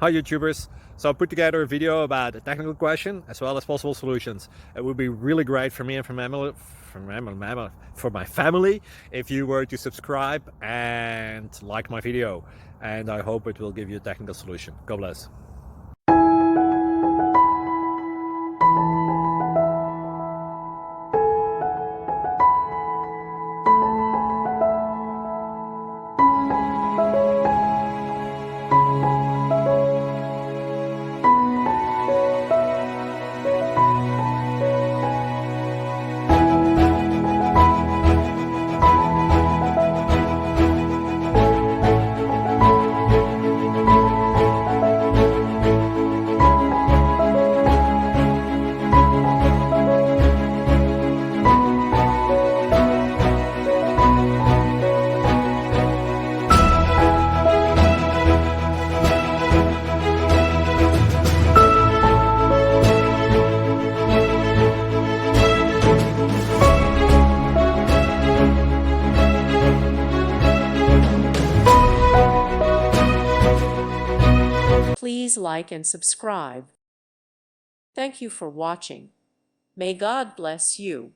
Hi YouTubers! So I put together a video about a technical question as well as possible solutions. It would be really great for me and for my family if you were to subscribe and like my video, and I hope it will give you a technical solution. God bless. Please like and subscribe. Thank you for watching. May God bless you.